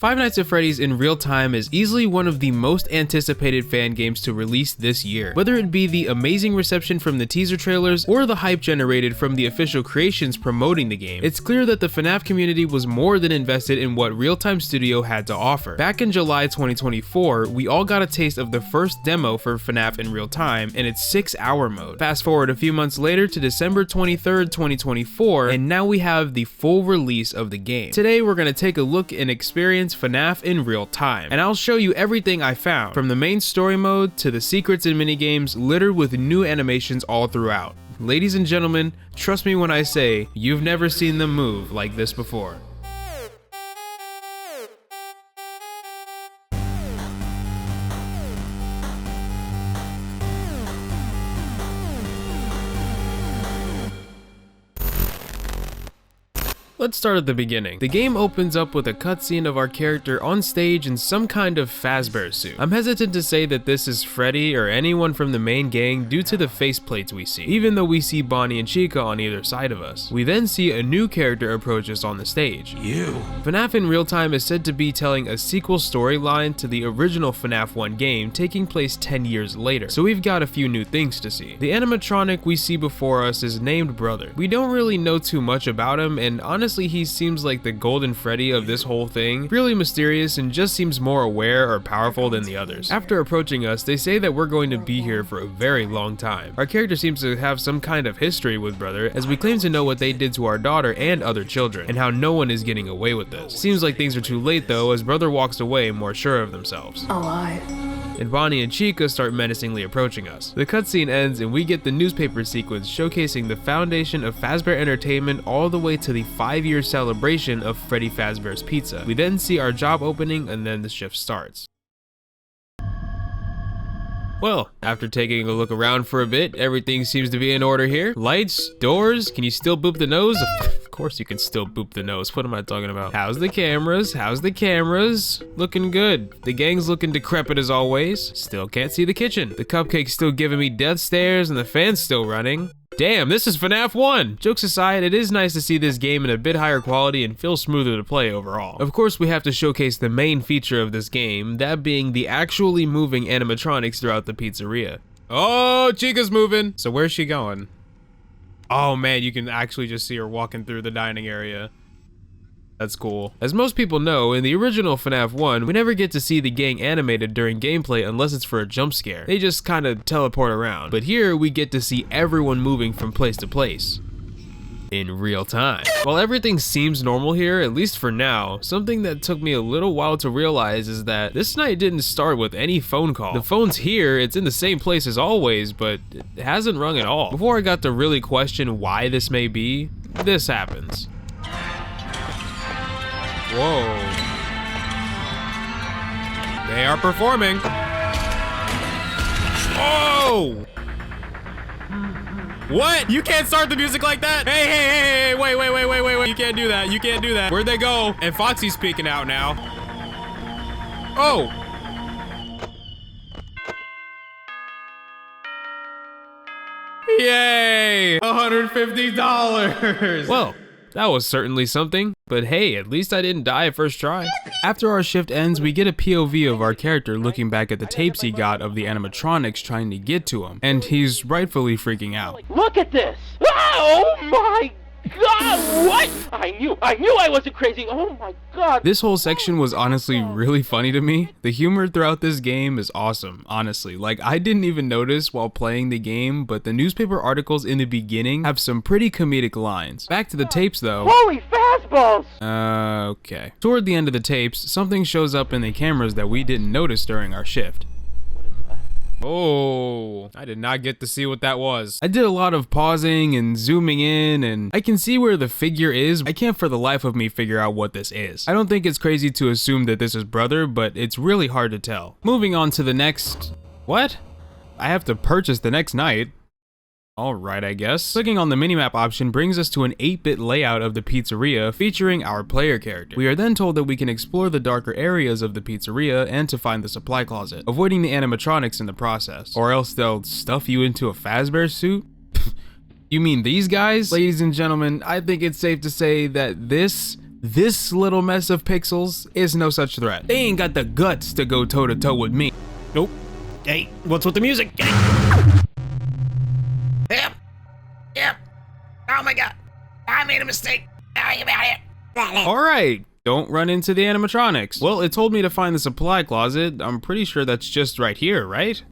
Five Nights at Freddy's in Real Time is easily one of the most anticipated fan games to release this year. Whether it be the amazing reception from the teaser trailers or the hype generated from the official creations promoting the game, it's clear that the FNAF community was more than invested in what Real Time Studio had to offer. Back in July 2024, we all got a taste of the first demo for FNAF in Real Time and its 6-hour mode. Fast forward a few months later to December 23rd, 2024, and now we have the full release of the game. Today we're going to take a look and experience FNAF in Real Time, and I'll show you everything I found, from the main story mode to the secrets and minigames littered with new animations all throughout. Ladies and gentlemen, trust me when I say you've never seen them move like this before. Let's start at the beginning. The game opens up with a cutscene of our character on stage in some kind of Fazbear suit. I'm hesitant to say that this is Freddy or anyone from the main gang due to the faceplates we see, even though we see Bonnie and Chica on either side of us. We then see a new character approach us on the stage. FNAF in Real Time is said to be telling a sequel storyline to the original FNAF 1 game taking place 10 years later, so we've got a few new things to see. The animatronic we see before us is named Brother. We don't really know too much about him, and honestly he seems like the golden Freddy of this whole thing, really mysterious and just seems more aware or powerful than the others. After approaching us, they say that we're going to be here for a very long time. Our character seems to have some kind of history with Brother, as we claim to know what they did to our daughter and other children, and how no one is getting away with this. Seems like things are too late though, as Brother walks away more sure of themselves. Alive. And Bonnie and Chica start menacingly approaching us. The cutscene ends and we get the newspaper sequence showcasing the foundation of Fazbear Entertainment all the way to the 5-year celebration of Freddy Fazbear's Pizza. We then see our job opening and then the shift starts. Well, after taking a look around for a bit, everything seems to be in order here. Lights, doors, can you still boop the nose? Of course you can still boop the nose, what am I talking about? How's the cameras? How's the cameras? Looking good. The gang's looking decrepit as always. Still can't see the kitchen. The cupcake's still giving me death stares and the fan's still running. Damn, this is FNAF 1! Jokes aside, it is nice to see this game in a bit higher quality and feel smoother to play overall. Of course, we have to showcase the main feature of this game, that being the actually moving animatronics throughout the pizzeria. Oh, Chica's moving! So where's she going? Oh man, you can actually just see her walking through the dining area. That's cool. As most people know, in the original FNAF 1, we never get to see the gang animated during gameplay unless it's for a jump scare. They just kinda teleport around. But here, we get to see everyone moving from place to place in real time. While everything seems normal here, at least for now, something that took me a little while to realize is that this night didn't start with any phone call. The phone's here, it's in the same place as always, but it hasn't rung at all. Before I got to really question why this may be, this happens. Whoa. They are performing. Oh! What? You can't start the music like that? Hey, wait. You can't do that. You can't do that. Where'd they go? And Foxy's peeking out now. Oh! Yay! $150! Well, that was certainly something, but hey, at least I didn't die first try. After our shift ends, we get a POV of our character looking back at the tapes he got of the animatronics trying to get to him, and he's rightfully freaking out. Look at this! Oh my God, what? I knew I wasn't crazy, oh my God. This whole section was honestly really funny to me. The humor throughout this game is awesome, honestly. Like, I didn't even notice while playing the game, but the newspaper articles in the beginning have some pretty comedic lines. Back to the tapes though. Holy fastballs! Okay. Toward the end of the tapes, something shows up in the cameras that we didn't notice during our shift. Oh, I did not get to see what that was. I did a lot of pausing and zooming in, and I can see where the figure is. I can't for the life of me figure out what this is. I don't think it's crazy to assume that this is Brother, but it's really hard to tell. Moving on to the next... What? I have to purchase the next night. Alright, I guess. Clicking on the minimap option brings us to an 8-bit layout of the pizzeria featuring our player character. We are then told that we can explore the darker areas of the pizzeria and to find the supply closet, avoiding the animatronics in the process. Or else they'll stuff you into a Fazbear suit? You mean these guys? Ladies and gentlemen, I think it's safe to say that this This little mess of pixels is no such threat. They ain't got the guts to go toe to toe with me. Nope. Hey, what's with the music? Hey. Yep. Oh my god. I made a mistake. How you about it? Alright. Don't run into the animatronics. Well, it told me to find the supply closet. I'm pretty sure that's just right here, right?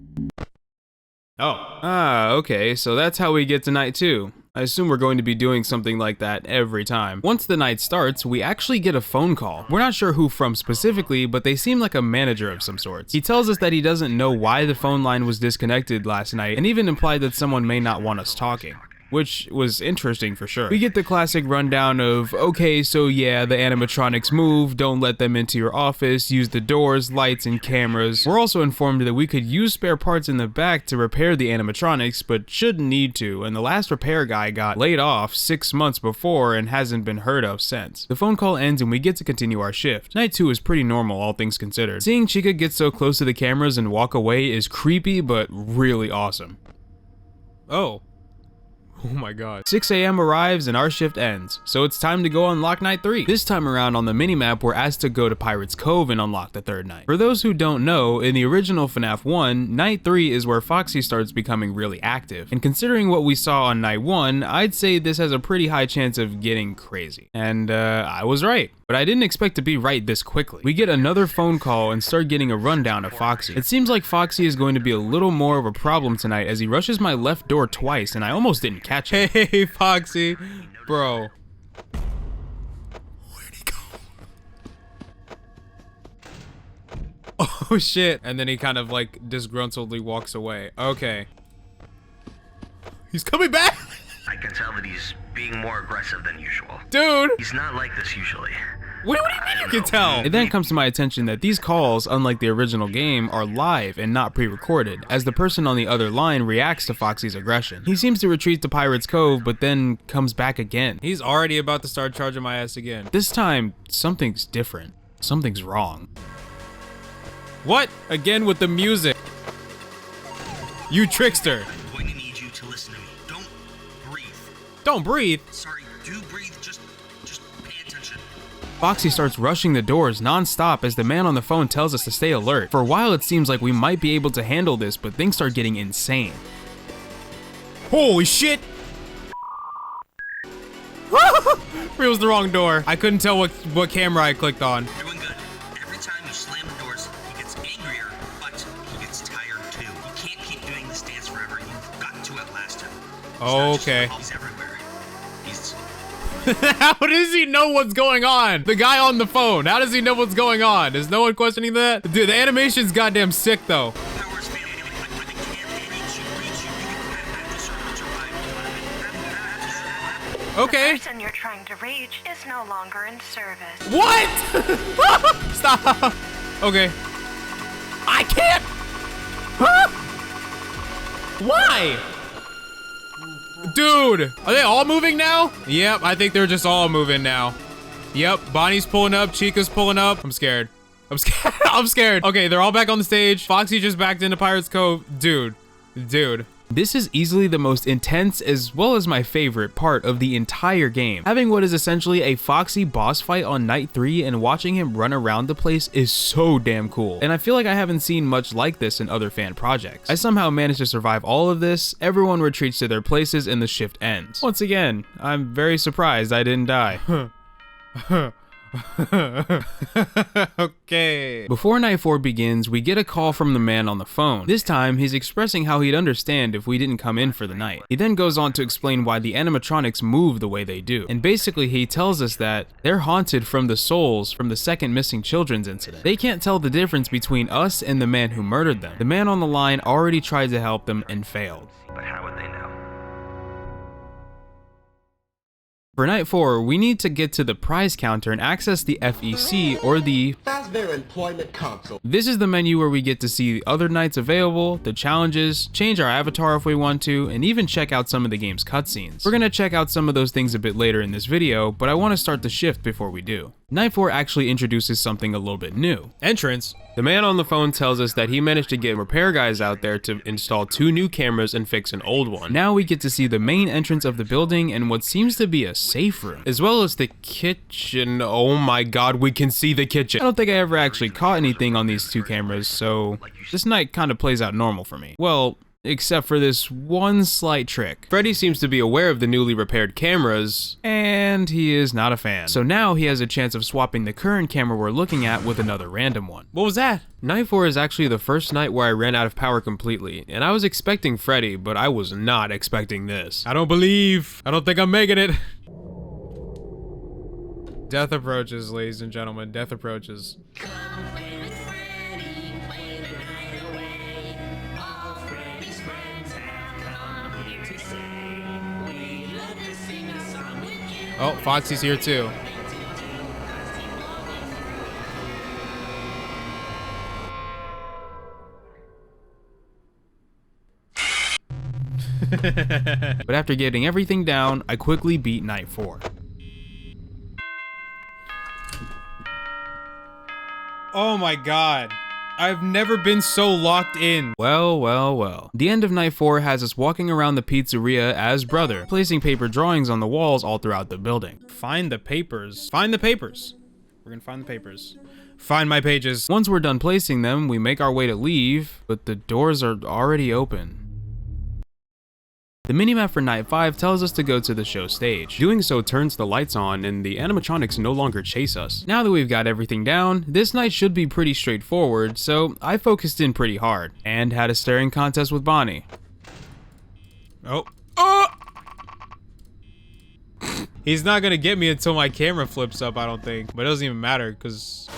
Oh. Ah, okay, so that's how we get to night 2. I assume we're going to be doing something like that every time. Once the night starts, we actually get a phone call. We're not sure who from specifically, but they seem like a manager of some sorts. He tells us that he doesn't know why the phone line was disconnected last night, and even implied that someone may not want us talking. Which was interesting for sure. We get the classic rundown of, okay, so yeah, the animatronics move, don't let them into your office, use the doors, lights, and cameras. We're also informed that we could use spare parts in the back to repair the animatronics, but shouldn't need to, and the last repair guy got laid off 6 months before and hasn't been heard of since. The phone call ends and we get to continue our shift. Night 2 is pretty normal, all things considered. Seeing Chica get so close to the cameras and walk away is creepy, but really awesome. Oh my god. 6 a.m. arrives and our shift ends, so it's time to go unlock night 3. This time around on the minimap, we're asked to go to Pirate's Cove and unlock the third night. For those who don't know, in the original FNAF 1, night 3 is where Foxy starts becoming really active, and considering what we saw on night 1, I'd say this has a pretty high chance of getting crazy. And I was right. But I didn't expect to be right this quickly. We get another phone call and start getting a rundown of Foxy. It seems like Foxy is going to be a little more of a problem tonight as he rushes my left door twice and I almost didn't catch him. Hey, Foxy. Bro. Where'd he go? Oh shit. And then he kind of like disgruntledly walks away. Okay. He's coming back! I can tell that he's being more aggressive than usual. Dude! He's not like this usually. What do you mean you can tell? It then comes to my attention that these calls, unlike the original game, are live and not pre-recorded, as the person on the other line reacts to Foxy's aggression. He seems to retreat to Pirate's Cove, but then comes back again. He's already about to start charging my ass again. This time, something's different. Something's wrong. What? Again with the music. You trickster. I'm going to need you to listen to me. Don't breathe. Don't breathe? Sorry, do breathe. Just pay attention. Foxy starts rushing the doors non-stop as the man on the phone tells us to stay alert. For a while it seems like we might be able to handle this, but things start getting insane. Holy shit! It was the wrong door. I couldn't tell what camera I clicked on. Doing good. Every time you slam the doors, he gets angrier, but he gets tired too. You can't keep doing this dance forever. You've got to outlast him. Okay. He's everywhere. He's... How does he know what's going on? The guy on the phone. How does he know what's going on? Is no one questioning that? Dude, the animation's goddamn sick though. Powers failing. I can't reach you. You have to survive. Okay. The person you're trying to reach is no longer in service. What? Stop. Okay. I can't. Huh? Why? Dude, are they all moving now? Yep, I think they're just all moving now. Yep, Bonnie's pulling up, Chica's pulling up. I'm scared. I'm scared. I'm scared. Okay, they're all back on the stage. Foxy just backed into Pirate's Cove. Dude. This is easily the most intense as well as my favorite part of the entire game. Having what is essentially a Foxy boss fight on night 3 and watching him run around the place is so damn cool. And I feel like I haven't seen much like this in other fan projects. I somehow managed to survive all of this, everyone retreats to their places and the shift ends. Once again, I'm very surprised I didn't die. Okay. Before night 4 begins, we get a call from the man on the phone. This time, he's expressing how he'd understand if we didn't come in for the night. He then goes on to explain why the animatronics move the way they do. And basically, he tells us that they're haunted from the souls from the second missing children's incident. They can't tell the difference between us and the man who murdered them. The man on the line already tried to help them and failed. But how would they know? For night 4, we need to get to the prize counter and access the FEC or the That's their employment console. This is the menu where we get to see the other nights available, the challenges, change our avatar if we want to, and even check out some of the game's cutscenes. We're gonna check out some of those things a bit later in this video, but I want to start the shift before we do. Night 4 actually introduces something a little bit new. Entrance. The man on the phone tells us that he managed to get repair guys out there to install 2 new cameras and fix an old one. Now we get to see the main entrance of the building and what seems to be a safe room, as well as the kitchen. Oh my god, we can see the kitchen. I don't think I ever actually caught anything on these two cameras, so this night kind of plays out normal for me. Well, except for this one slight trick. Freddy seems to be aware of the newly repaired cameras, and he is not a fan. So now he has a chance of swapping the current camera we're looking at with another random one. What was that? Night 4 is actually the first night where I ran out of power completely, and I was expecting Freddy, but I was not expecting this. I don't think I'm making it. Death approaches, ladies and gentlemen, death approaches. Oh, Foxy's here too. But after getting everything down, I quickly beat Night 4. Oh my god. I've never been so locked in. Well. The end of Night 4 has us walking around the pizzeria as Brother, placing paper drawings on the walls all throughout the building. Find the papers. Find the papers. We're gonna find the papers. Find my pages. Once we're done placing them, we make our way to leave, but the doors are already open. The minimap for Night 5 tells us to go to the show stage. Doing so turns the lights on and the animatronics no longer chase us. Now that we've got everything down, this night should be pretty straightforward, so I focused in pretty hard and had a staring contest with Bonnie. Oh. He's not gonna get me until my camera flips up, I don't think, but it doesn't even matter because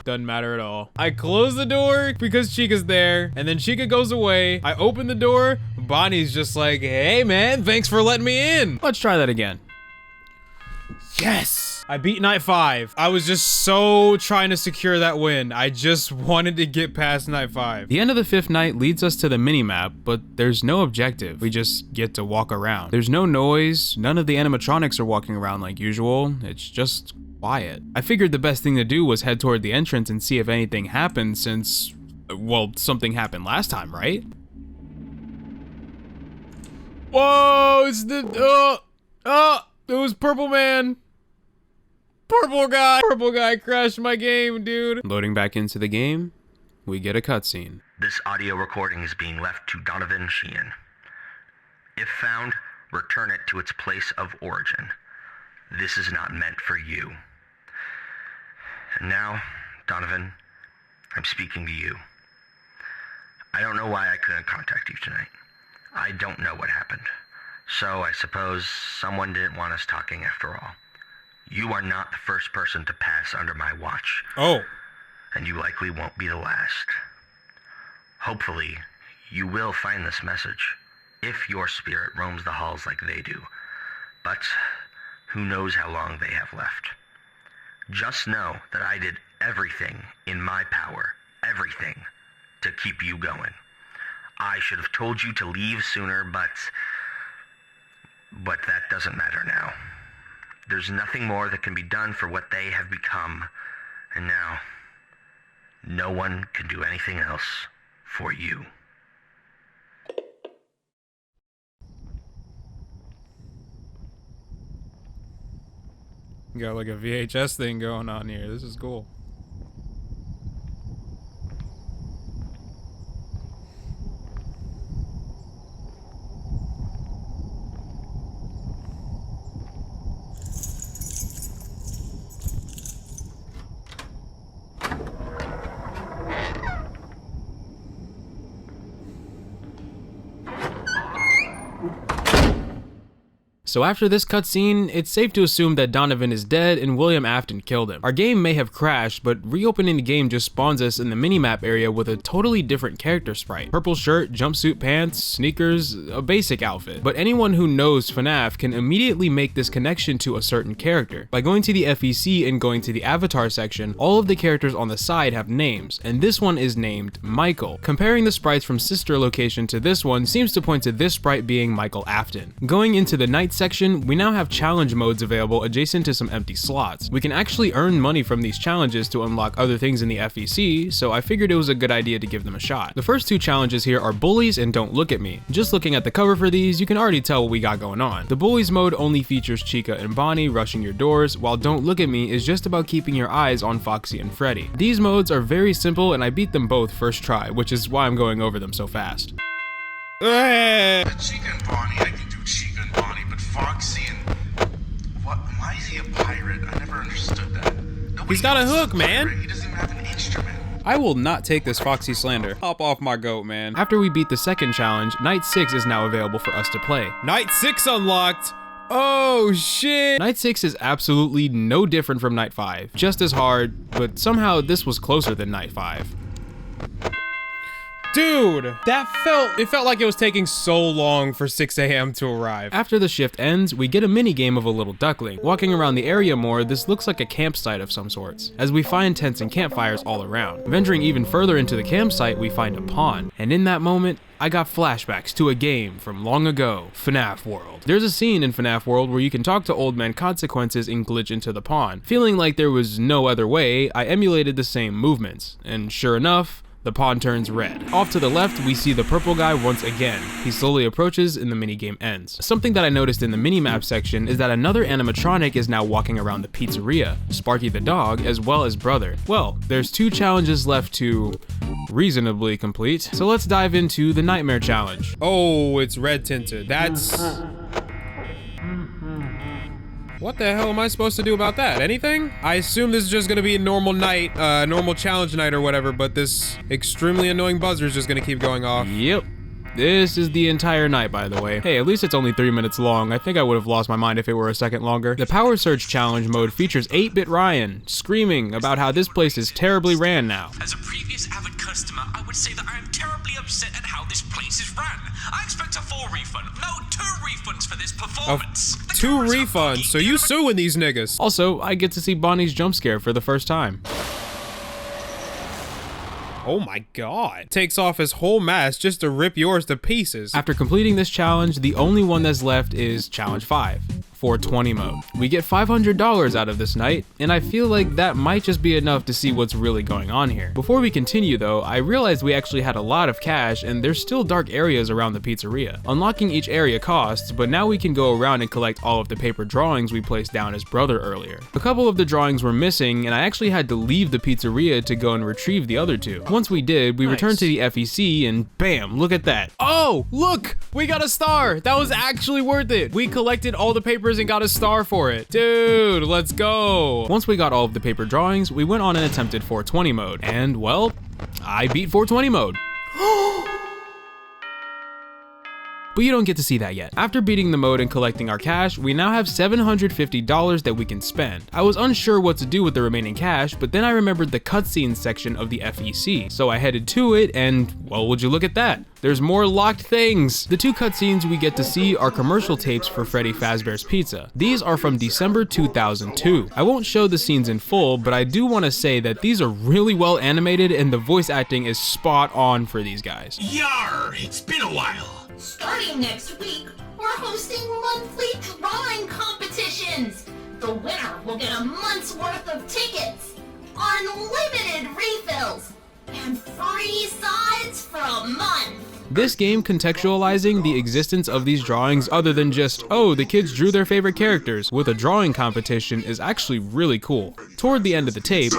doesn't matter at all. I close the door because Chica's there, and then Chica goes away. I open the door. Bonnie's just like, hey man, thanks for letting me in. Let's try that again. Yes! I beat Night 5. I was just so trying to secure that win. I just wanted to get past Night 5. The end of the 5th night leads us to the minimap, but there's no objective. We just get to walk around. There's no noise. None of the animatronics are walking around like usual. It's just quiet. I figured the best thing to do was head toward the entrance and see if anything happened since, well, something happened last time, right? Whoa, it's the, it was Purple Man. Purple guy crashed my game, dude. Loading back into the game, we get a cutscene. This audio recording is being left to Donovan Sheehan. If found, return it to its place of origin. This is not meant for you. And now, Donovan, I'm speaking to you. I don't know why I couldn't contact you tonight. I don't know what happened. So I suppose someone didn't want us talking after all. You are not the first person to pass under my watch. Oh. And you likely won't be the last. Hopefully, you will find this message, if your spirit roams the halls like they do. But who knows how long they have left. Just know that I did everything in my power, everything, to keep you going. I should have told you to leave sooner, but that doesn't matter now. There's nothing more that can be done for what they have become, and now, no one can do anything else for you. You got like a VHS thing going on here. This is cool. So after this cutscene, it's safe to assume that Donovan is dead and William Afton killed him. Our game may have crashed, but reopening the game just spawns us in the minimap area with a totally different character sprite. Purple shirt, jumpsuit pants, sneakers, a basic outfit. But anyone who knows FNAF can immediately make this connection to a certain character. By going to the FEC and going to the avatar section, all of the characters on the side have names, and this one is named Michael. Comparing the sprites from sister location to this one seems to point to this sprite being Michael Afton. Going into the night section, we now have challenge modes available adjacent to some empty slots. We can actually earn money from these challenges to unlock other things in the FEC, so I figured it was a good idea to give them a shot. The first two challenges here are Bullies and Don't Look at Me. Just looking at the cover for these, you can already tell what we got going on. The Bullies mode only features Chica and Bonnie rushing your doors, while Don't Look at Me is just about keeping your eyes on Foxy and Freddy. These modes are very simple and I beat them both first try, which is why I'm going over them so fast. Chica and Bonnie, I can do Chica and Bonnie, but Foxy and... What? Why is he a pirate? I never understood that. He's got a hook, man. He doesn't even have an instrument. I will not take this Foxy slander. Hop off my goat, man. After we beat the second challenge, Night 6 is now available for us to play. Night 6 unlocked. Oh shit. Night 6 is absolutely no different from Night 5. Just as hard, but somehow this was closer than Night 5. Dude, it felt like it was taking so long for 6 a.m. to arrive. After the shift ends, we get a mini game of a little duckling. Walking around the area more, this looks like a campsite of some sorts, as we find tents and campfires all around. Venturing even further into the campsite, we find a pond, and in that moment, I got flashbacks to a game from long ago, FNAF World. There's a scene in FNAF World where you can talk to Old Man Consequences and glitch into the pond. Feeling like there was no other way, I emulated the same movements, and sure enough, the pond turns red. Off to the left, we see the purple guy once again. He slowly approaches and the minigame ends. Something that I noticed in the minimap section is that another animatronic is now walking around the pizzeria, Sparky the dog, as well as Brother. Well, there's 2 challenges left to reasonably complete, so let's dive into the Nightmare Challenge. Oh, it's red tinted. That's... What the hell am I supposed to do about that? Anything? I assume this is just gonna be a normal night, normal challenge night or whatever, but this extremely annoying buzzer is just gonna keep going off. Yep. This is the entire night, by the way. Hey, at least it's only 3 minutes long. I think I would have lost my mind if it were a second longer. The Power Surge Challenge mode features 8-Bit Ryan, screaming about how this place is terribly ran now. As a previous avid customer, I would say that I am terribly upset at how this place is run. I expect a full refund. No, 2 refunds for this performance. 2 refunds? So you suing these niggas? Also, I get to see Bonnie's jump scare for the first time. Oh my god. Takes off his whole mask just to rip yours to pieces. After completing this challenge, the only one that's left is Challenge 5. 420 mode. We get $500 out of this night, and I feel like that might just be enough to see what's really going on here. Before we continue though, I realized we actually had a lot of cash and there's still dark areas around the pizzeria. Unlocking each area costs, but now we can go around and collect all of the paper drawings we placed down as Brother earlier. A couple of the drawings were missing and I actually had to leave the pizzeria to go and retrieve the other 2. Once we did, we returned to the FEC and bam, look at that. Oh, look, we got a star. That was actually worth it. We collected all the papers and got a star for it. Dude, let's go. Once we got all of the paper drawings, we went on and attempted 420 mode. And well, I beat 420 mode. But you don't get to see that yet. After beating the mode and collecting our cash, we now have $750 that we can spend. I was unsure what to do with the remaining cash, but then I remembered the cutscenes section of the FEC. So I headed to it and, well, would you look at that? There's more locked things. The 2 cutscenes we get to see are commercial tapes for Freddy Fazbear's Pizza. These are from December 2002. I won't show the scenes in full, but I do want to say that these are really well animated and the voice acting is spot on for these guys. Yar! It's been a while. Starting next week, we're hosting monthly drawing competitions. The winner will get a month's worth of tickets, unlimited refills, and free sides for a month. This game contextualizing the existence of these drawings other than just, oh, the kids drew their favorite characters with a drawing competition is actually really cool. Toward the end of the tape,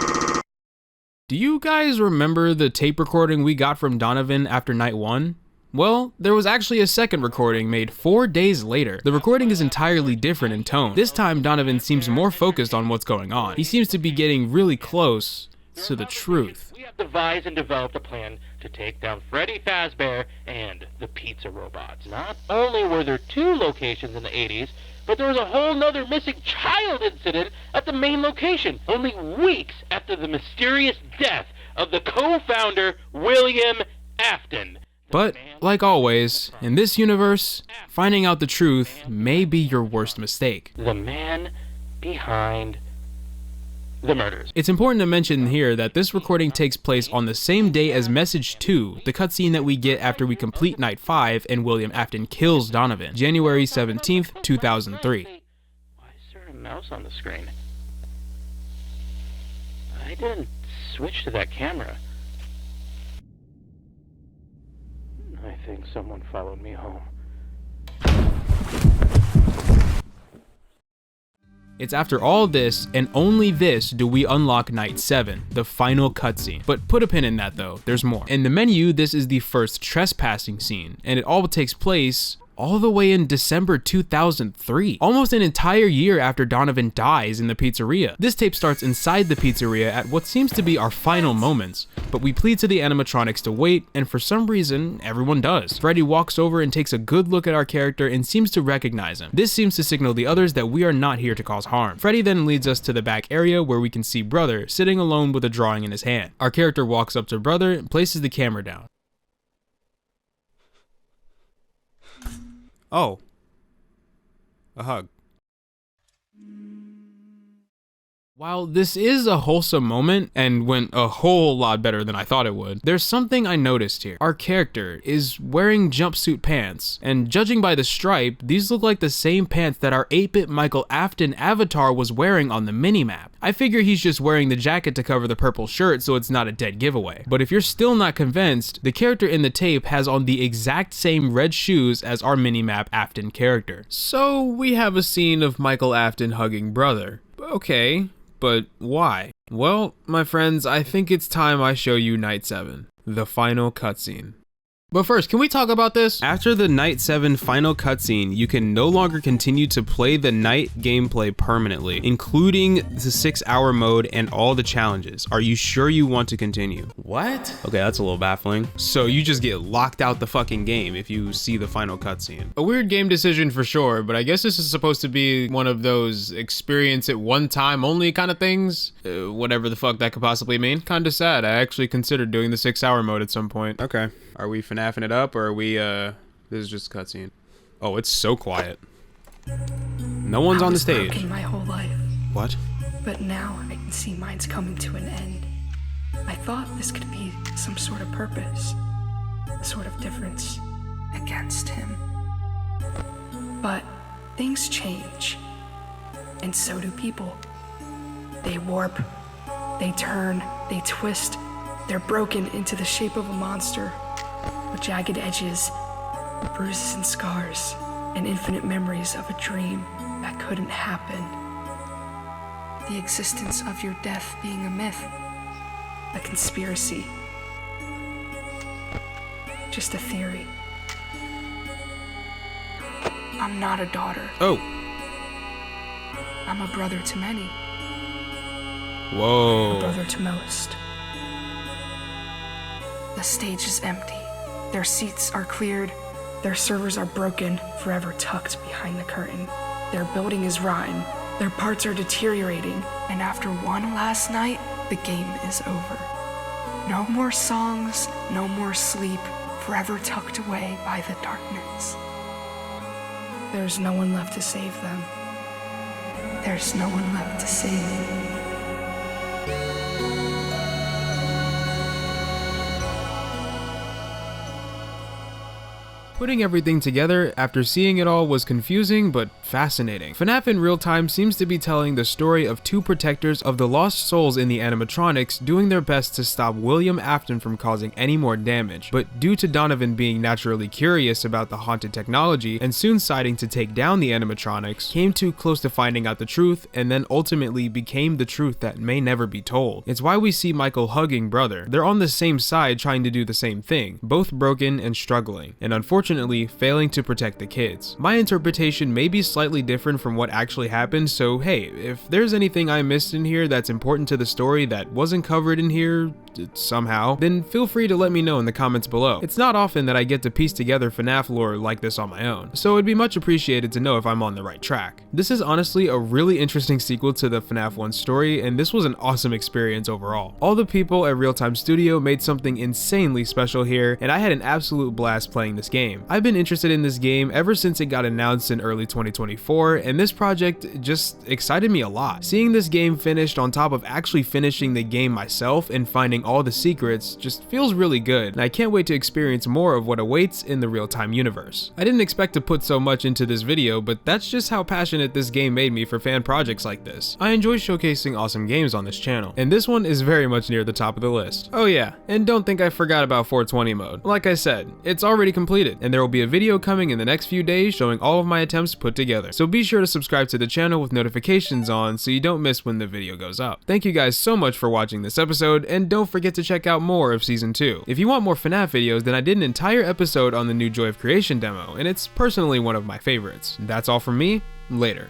do you guys remember the tape recording we got from Donovan after night 1? Well, there was actually a second recording made 4 days later. The recording is entirely different in tone. This time, Donovan seems more focused on what's going on. He seems to be getting really close to the truth. We have devised and developed a plan to take down Freddy Fazbear and the pizza robots. Not only were there 2 locations in the 80s, but there was a whole nother missing child incident at the main location, only weeks after the mysterious death of the co-founder, William Afton. But, like always, in this universe, finding out the truth may be your worst mistake. The man behind the murders. It's important to mention here that this recording takes place on the same day as Message 2, the cutscene that we get after we complete Night 5 and William Afton kills Donovan, January 17th, 2003. Why is there a mouse on the screen? I didn't switch to that camera. I think someone followed me home. It's after all this, and only this, do we unlock Night 7, the final cutscene. But put a pin in that though, there's more. In the menu, this is the first trespassing scene, and it all takes place all the way in December 2003, almost an entire year after Donovan dies in the pizzeria. This tape starts inside the pizzeria at what seems to be our final moments, but we plead to the animatronics to wait, and for some reason, everyone does. Freddy walks over and takes a good look at our character and seems to recognize him. This seems to signal the others that we are not here to cause harm. Freddy then leads us to the back area where we can see Brother sitting alone with a drawing in his hand. Our character walks up to Brother and places the camera down. Oh. A hug. While this is a wholesome moment and went a whole lot better than I thought it would, there's something I noticed here. Our character is wearing jumpsuit pants, and judging by the stripe, these look like the same pants that our 8-bit Michael Afton avatar was wearing on the minimap. I figure he's just wearing the jacket to cover the purple shirt so it's not a dead giveaway. But if you're still not convinced, the character in the tape has on the exact same red shoes as our minimap Afton character. So we have a scene of Michael Afton hugging Brother. Okay. But why? Well, my friends, I think it's time I show you Night 7, the final cutscene. But first, can we talk about this? After the Night 7 final cutscene, you can no longer continue to play the night gameplay permanently, including the 6-hour mode and all the challenges. Are you sure you want to continue? What? Okay, that's a little baffling. So you just get locked out the fucking game if you see the final cutscene. A weird game decision for sure, but I guess this is supposed to be one of those experience it one time only kind of things. Whatever the fuck that could possibly mean. Kinda sad. I actually considered doing the 6-hour mode at some point. Okay. Are we FNAFing it up, or are we, this is just a cutscene. Oh, it's so quiet. No one's on the stage. Broken my whole life. What? But now I can see mine's coming to an end. I thought this could be some sort of purpose, a sort of difference against him. But things change, and so do people. They warp, they turn, they twist, they're broken into the shape of a monster, with jagged edges, bruises and scars, and infinite memories of a dream that couldn't happen. The existence of your death being a myth, a conspiracy, just a theory. I'm not a daughter. Oh. I'm a brother to many. Whoa. A brother to most. The stage is empty. Their seats are cleared. Their servers are broken, forever tucked behind the curtain. Their building is rotten. Their parts are deteriorating. And after one last night, the game is over. No more songs, no more sleep, forever tucked away by the darkness. There's no one left to save them. There's no one left to save me. Putting everything together after seeing it all was confusing but fascinating. FNAF in real time seems to be telling the story of two protectors of the lost souls in the animatronics doing their best to stop William Afton from causing any more damage, but due to Donovan being naturally curious about the haunted technology and soon deciding to take down the animatronics, came too close to finding out the truth and then ultimately became the truth that may never be told. It's why we see Michael hugging Brother. They're on the same side trying to do the same thing, both broken and struggling, and unfortunately failing to protect the kids. My interpretation may be slightly different from what actually happened, so hey, if there's anything I missed in here that's important to the story that wasn't covered in here, somehow, then feel free to let me know in the comments below. It's not often that I get to piece together FNAF lore like this on my own, so it'd be much appreciated to know if I'm on the right track. This is honestly a really interesting sequel to the FNAF 1 story, and this was an awesome experience overall. All the people at Real Time Studio made something insanely special here, and I had an absolute blast playing this game. I've been interested in this game ever since it got announced in early 2024, and this project just excited me a lot. Seeing this game finished on top of actually finishing the game myself and finding all the secrets just feels really good, and I can't wait to experience more of what awaits in the real-time universe. I didn't expect to put so much into this video, but that's just how passionate this game made me for fan projects like this. I enjoy showcasing awesome games on this channel, and this one is very much near the top of the list. Oh yeah, and don't think I forgot about 420 mode. Like I said, it's already completed, and there will be a video coming in the next few days showing all of my attempts put together. So be sure to subscribe to the channel with notifications on so you don't miss when the video goes up. Thank you guys so much for watching this episode, and don't forget to check out more of Season 2. If you want more FNAF videos, then I did an entire episode on the new Joy of Creation demo, and it's personally one of my favorites. That's all from me. Later.